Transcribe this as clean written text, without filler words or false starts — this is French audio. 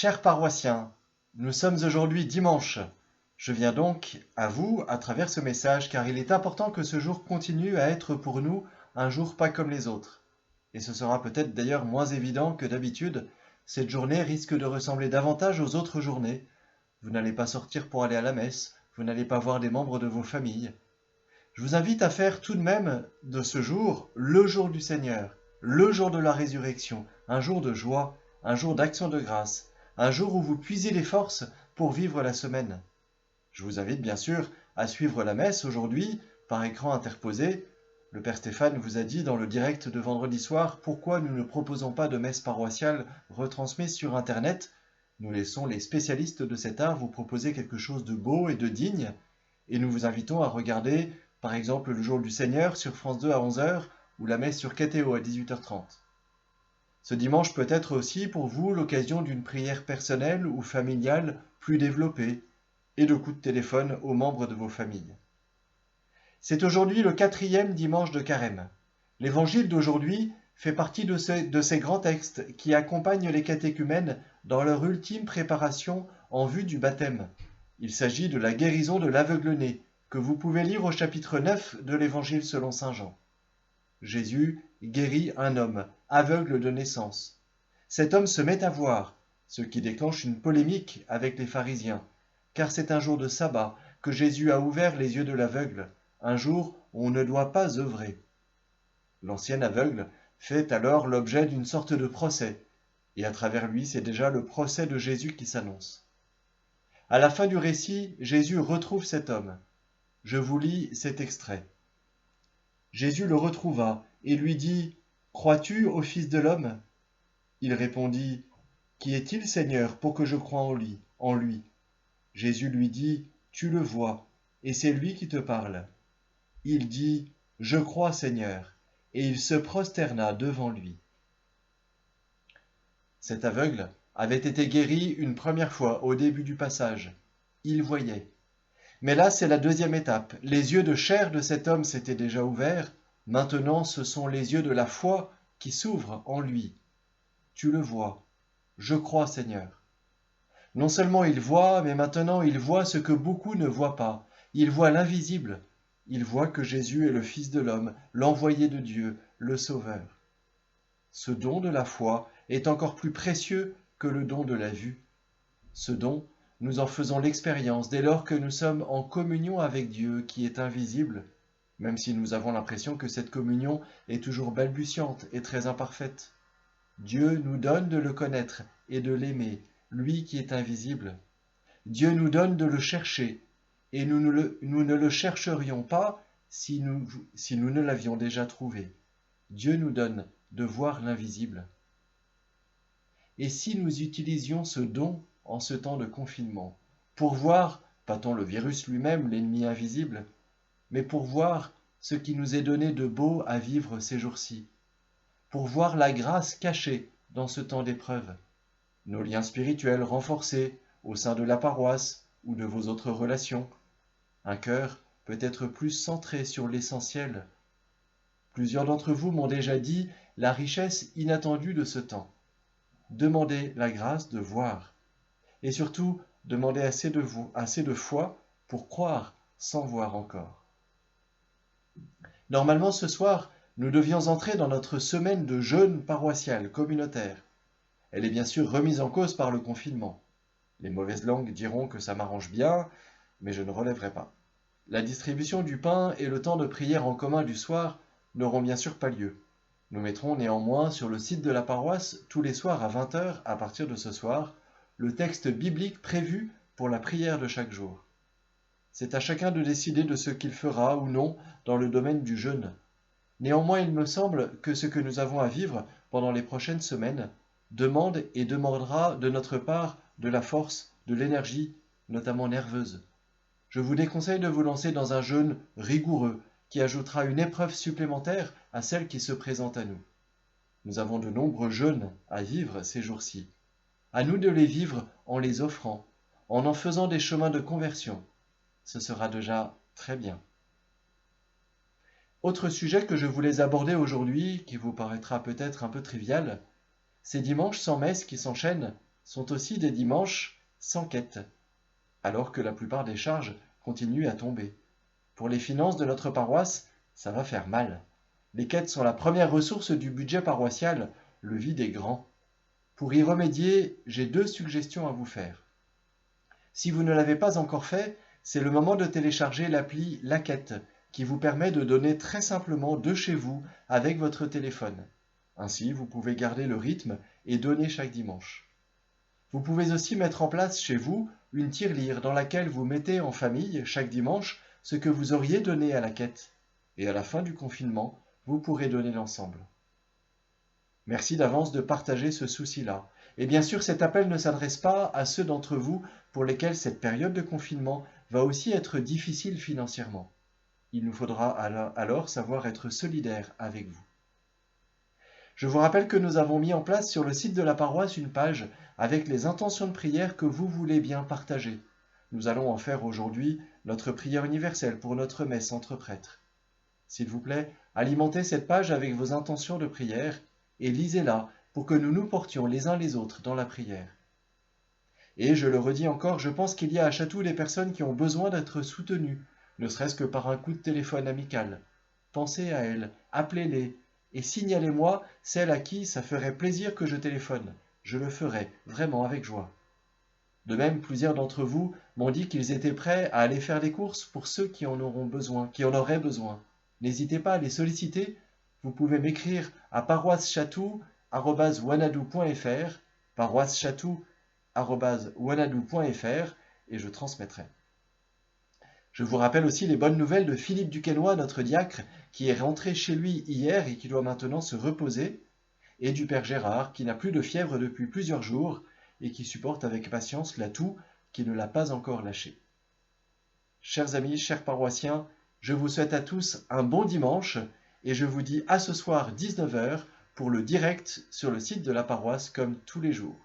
Chers paroissiens, nous sommes aujourd'hui dimanche. Je viens donc à vous à travers ce message car il est important que ce jour continue à être pour nous un jour pas comme les autres. Et ce sera peut-être d'ailleurs moins évident que d'habitude. Cette journée risque de ressembler davantage aux autres journées. Vous n'allez pas sortir pour aller à la messe, vous n'allez pas voir des membres de vos familles. Je vous invite à faire tout de même de ce jour le jour du Seigneur, le jour de la résurrection, un jour de joie, un jour d'action de grâce, un jour où vous puisez les forces pour vivre la semaine. Je vous invite bien sûr à suivre la messe aujourd'hui par écran interposé. Le Père Stéphane vous a dit dans le direct de vendredi soir pourquoi nous ne proposons pas de messe paroissiale retransmise sur Internet. Nous laissons les spécialistes de cet art vous proposer quelque chose de beau et de digne, et nous vous invitons à regarder par exemple le jour du Seigneur sur France 2 à 11h ou la messe sur KTO à 18h30. Ce dimanche peut être aussi pour vous l'occasion d'une prière personnelle ou familiale plus développée et de coups de téléphone aux membres de vos familles. C'est aujourd'hui le 4e dimanche de Carême. L'évangile d'aujourd'hui fait partie de ces grands textes qui accompagnent les catéchumènes dans leur ultime préparation en vue du baptême. Il s'agit de la guérison de l'aveugle-né, que vous pouvez lire au chapitre 9 de l'Évangile selon saint Jean. Jésus guérit un homme, aveugle de naissance. Cet homme se met à voir, ce qui déclenche une polémique avec les pharisiens, car c'est un jour de sabbat que Jésus a ouvert les yeux de l'aveugle, un jour où on ne doit pas œuvrer. L'ancien aveugle fait alors l'objet d'une sorte de procès, et à travers lui c'est déjà le procès de Jésus qui s'annonce. À la fin du récit, Jésus retrouve cet homme. Je vous lis cet extrait. Jésus le retrouva et lui dit « Crois-tu au Fils de l'homme » Il répondit « Qui est-il, Seigneur, pour que je croie en lui ?» Jésus lui dit « Tu le vois, et c'est lui qui te parle. » Il dit « Je crois, Seigneur » et il se prosterna devant lui. Cet aveugle avait été guéri une première fois au début du passage. Il voyait. Mais là, c'est la deuxième étape. Les yeux de chair de cet homme s'étaient déjà ouverts. Maintenant, ce sont les yeux de la foi qui s'ouvrent en lui. Tu le vois. Je crois, Seigneur. Non seulement il voit, mais maintenant il voit ce que beaucoup ne voient pas. Il voit l'invisible. Il voit que Jésus est le Fils de l'homme, l'envoyé de Dieu, le Sauveur. Ce don de la foi est encore plus précieux que le don de la vue. Ce don, nous en faisons l'expérience dès lors que nous sommes en communion avec Dieu qui est invisible, même si nous avons l'impression que cette communion est toujours balbutiante et très imparfaite. Dieu nous donne de le connaître et de l'aimer, lui qui est invisible. Dieu nous donne de le chercher, et nous ne le chercherions pas si nous ne l'avions déjà trouvé. Dieu nous donne de voir l'invisible. Et si nous utilisions ce don en ce temps de confinement, pour voir, pas tant le virus lui-même, l'ennemi invisible, mais pour voir ce qui nous est donné de beau à vivre ces jours-ci, pour voir la grâce cachée dans ce temps d'épreuve, nos liens spirituels renforcés au sein de la paroisse ou de vos autres relations, un cœur peut-être plus centré sur l'essentiel. Plusieurs d'entre vous m'ont déjà dit la richesse inattendue de ce temps. Demandez la grâce de voir. Et surtout, demandez assez de foi pour croire sans voir encore. Normalement, ce soir, nous devions entrer dans notre semaine de jeûne paroissial communautaire. Elle est bien sûr remise en cause par le confinement. Les mauvaises langues diront que ça m'arrange bien, mais je ne relèverai pas. La distribution du pain et le temps de prière en commun du soir n'auront bien sûr pas lieu. Nous mettrons néanmoins sur le site de la paroisse tous les soirs à 20h à partir de ce soir le texte biblique prévu pour la prière de chaque jour. C'est à chacun de décider de ce qu'il fera ou non dans le domaine du jeûne. Néanmoins, il me semble que ce que nous avons à vivre pendant les prochaines semaines demande et demandera de notre part de la force, de l'énergie, notamment nerveuse. Je vous déconseille de vous lancer dans un jeûne rigoureux qui ajoutera une épreuve supplémentaire à celle qui se présente à nous. Nous avons de nombreux jeûnes à vivre ces jours-ci. À nous de les vivre en les offrant, en faisant des chemins de conversion. Ce sera déjà très bien. Autre sujet que je voulais aborder aujourd'hui, qui vous paraîtra peut-être un peu trivial, ces dimanches sans messe qui s'enchaînent sont aussi des dimanches sans quête, alors que la plupart des charges continuent à tomber. Pour les finances de notre paroisse, ça va faire mal. Les quêtes sont la première ressource du budget paroissial, le vide est grand. Pour y remédier, j'ai 2 suggestions à vous faire. Si vous ne l'avez pas encore fait, c'est le moment de télécharger l'appli La Quête, qui vous permet de donner très simplement de chez vous avec votre téléphone. Ainsi, vous pouvez garder le rythme et donner chaque dimanche. Vous pouvez aussi mettre en place chez vous une tirelire dans laquelle vous mettez en famille, chaque dimanche, ce que vous auriez donné à la quête. Et à la fin du confinement, vous pourrez donner l'ensemble. Merci d'avance de partager ce souci-là. Et bien sûr, cet appel ne s'adresse pas à ceux d'entre vous pour lesquels cette période de confinement va aussi être difficile financièrement. Il nous faudra alors savoir être solidaires avec vous. Je vous rappelle que nous avons mis en place sur le site de la paroisse une page avec les intentions de prière que vous voulez bien partager. Nous allons en faire aujourd'hui notre prière universelle pour notre messe entre prêtres. S'il vous plaît, alimentez cette page avec vos intentions de prière et lisez-la pour que nous nous portions les uns les autres dans la prière. Et je le redis encore, je pense qu'il y a à Chatou des personnes qui ont besoin d'être soutenues, ne serait-ce que par un coup de téléphone amical. Pensez à elles, appelez-les, et signalez-moi celles à qui ça ferait plaisir que je téléphone. Je le ferai, vraiment avec joie. De même, plusieurs d'entre vous m'ont dit qu'ils étaient prêts à aller faire les courses pour ceux qui en auraient besoin. N'hésitez pas à les solliciter. Vous pouvez m'écrire à paroissechatou@wanadoo.fr, paroissechatou@wanadoo.fr, et je transmettrai. Je vous rappelle aussi les bonnes nouvelles de Philippe Duquesnoy, notre diacre, qui est rentré chez lui hier et qui doit maintenant se reposer, et du Père Gérard, qui n'a plus de fièvre depuis plusieurs jours et qui supporte avec patience la toux qui ne l'a pas encore lâché. Chers amis, chers paroissiens, je vous souhaite à tous un bon dimanche et je vous dis à ce soir 19 h pour le direct sur le site de la paroisse comme tous les jours.